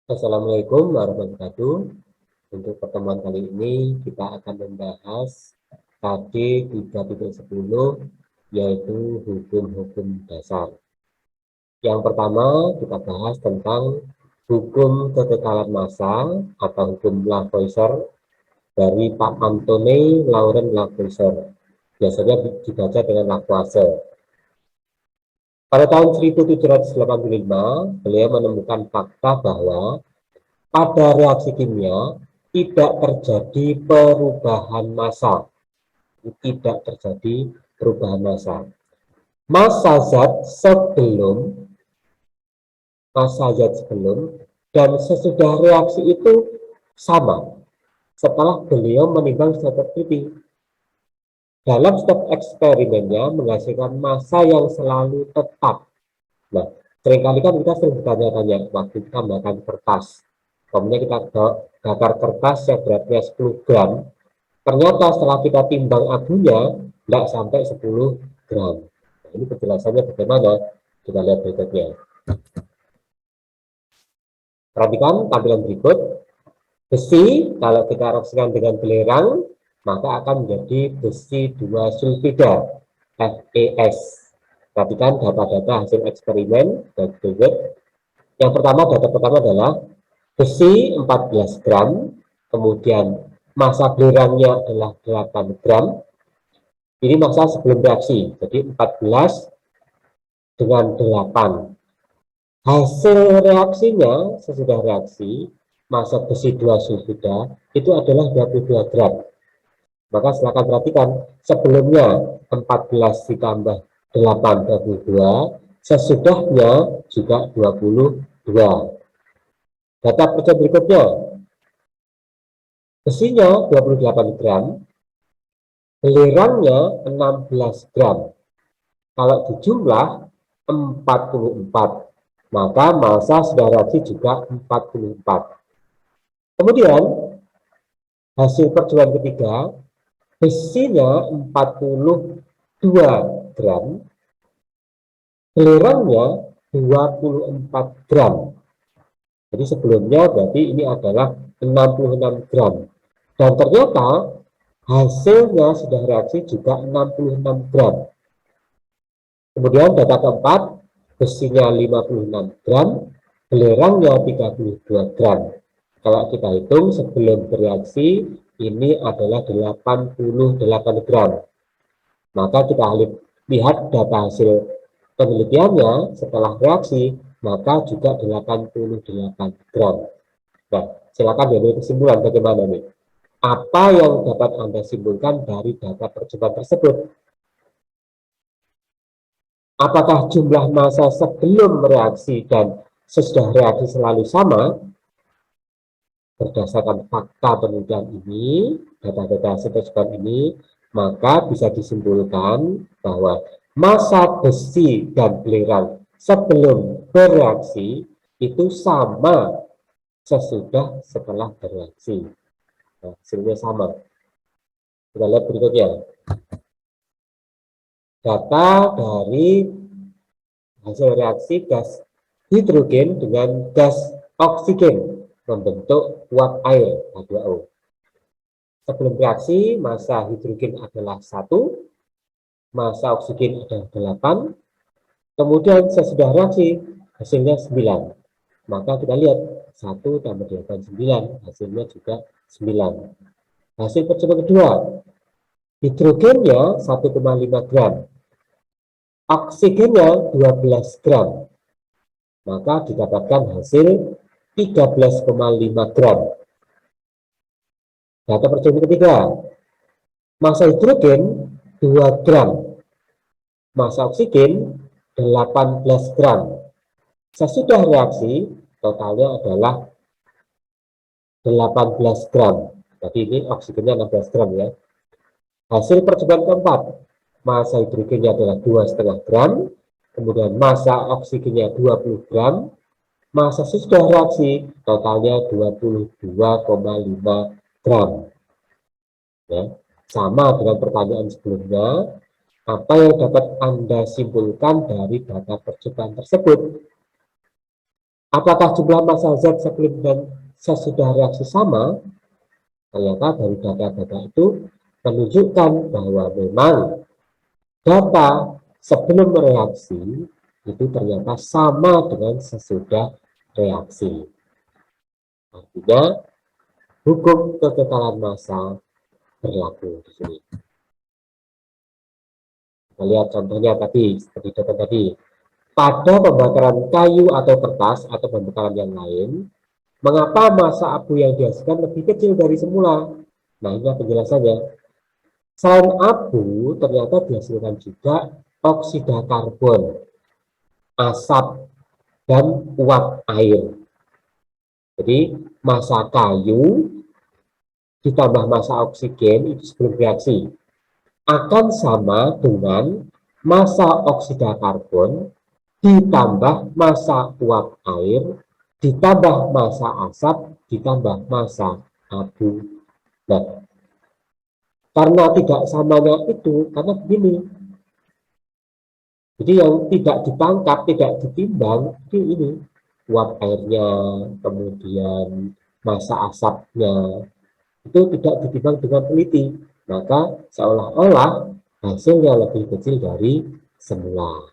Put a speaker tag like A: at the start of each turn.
A: Assalamualaikum warahmatullahi wabarakatuh. Untuk pertemuan kali ini kita akan membahas KD 3.10 yaitu hukum-hukum dasar. Yang pertama kita bahas tentang hukum kekekalan massa atau hukum Lavoisier dari Pak Anthony Laurent Lavoisier. Biasanya dibaca dengan Lavoisier. Pada tahun 1785, beliau menemukan fakta bahwa pada reaksi kimia tidak terjadi perubahan massa. Tidak terjadi perubahan massa. Massa zat sebelum dan sesudah reaksi itu sama. Setelah beliau menimbang seperti dalam setiap eksperimennya menghasilkan massa yang selalu tetap. Nah, seringkali kan kita sering bertanya-tanya waktu kita makan kertas. Kemudian kita bakar kertas yang beratnya 10 gram. Ternyata setelah kita timbang abunya, tidak sampai 10 gram. Nah, ini penjelasannya bagaimana? Kita lihat berikutnya. Perhatikan tampilan berikut. Besi, kalau kita reaksikan dengan belerang, maka akan menjadi besi 2 sulfida, FeS. Perhatikan data-data hasil eksperimen berikut. Yang pertama, data pertama adalah besi 14 gram, kemudian massa belerangnya adalah 8 gram. Ini massa sebelum reaksi, jadi 14 dengan 8. Hasil reaksinya sesudah reaksi, massa besi 2 sulfida itu adalah 22 gram. Maka silakan perhatikan, sebelumnya 14 ditambah 8, 22, sesudahnya juga 22. Data kerja berikutnya, besinya 28 gram, belerangnya 16 gram. Kalau dijumlah 44, maka massa sudah reaksi juga 44. Kemudian, hasil percobaan ketiga, besinya 42 gram, belerangnya 24 gram. Jadi sebelumnya berarti ini adalah 66 gram. Dan ternyata hasilnya sudah reaksi juga 66 gram. Kemudian data keempat, besinya 56 gram, belerangnya 32 gram. Kalau kita hitung sebelum bereaksi, ini adalah 88 gram. Maka kita lihat data hasil penelitiannya setelah reaksi, maka juga 88 gram. Nah, silakan diambil kesimpulan bagaimana nih? Apa yang dapat Anda simpulkan dari data percobaan tersebut? Apakah jumlah massa sebelum reaksi dan sesudah reaksi selalu sama? Berdasarkan fakta penelitian ini, data-data hasil percobaan ini, maka bisa disimpulkan bahwa massa besi dan belerang sebelum bereaksi itu sama setelah bereaksi. Nah, hasilnya sama. Kita lihat berikutnya. Data dari hasil reaksi gas hidrogen dengan gas oksigen membentuk uap air H2O. Sebelum reaksi, massa hidrogen adalah 1, massa oksigen adalah 8, kemudian sesudah reaksi hasilnya 9. Maka kita lihat 1 tambah 8, 9, hasilnya juga 9. Hasil percobaan kedua, hidrogennya 1,5 gram, oksigennya 12 gram, maka didapatkan hasil 13,5 gram. Data percobaan ketiga, massa hidrogen 2 gram, massa oksigen 18 gram. Sesudah reaksi, totalnya adalah 18 gram. Jadi ini oksigennya 16 gram ya. Hasil percobaan keempat, massa hidrogennya adalah 2,5 gram, kemudian massa oksigennya 20 gram, massa sesudah reaksi totalnya 22,5 gram. Ya, sama dengan pertanyaan sebelumnya, apa yang dapat Anda simpulkan dari data percobaan tersebut? Apakah jumlah massa Z sebelum dan sesudah reaksi sama? Ternyata dari data-data itu menunjukkan bahwa memang data sebelum reaksi itu ternyata sama dengan sesudah reaksi. Artinya hukum kekekalan massa berlaku di sini. Kita lihat contohnya tadi, seperti data tadi. Pada pembakaran kayu atau kertas atau pembakaran yang lain, mengapa massa abu yang dihasilkan lebih kecil dari semula? Nah, ini penjelasannya. Selain abu, ternyata dihasilkan juga oksida karbon, asap, dan uap air. Jadi, massa kayu ditambah massa oksigen itu sebelum reaksi akan sama dengan massa oksida karbon ditambah massa uap air ditambah massa asap ditambah massa abu. Nah, karena tidak samanya itu, karena begini, jadi yang tidak ditangkap, tidak ditimbang, itu ini, uap airnya, kemudian massa asapnya, itu tidak ditimbang dengan teliti, maka seolah-olah hasilnya lebih kecil dari semula.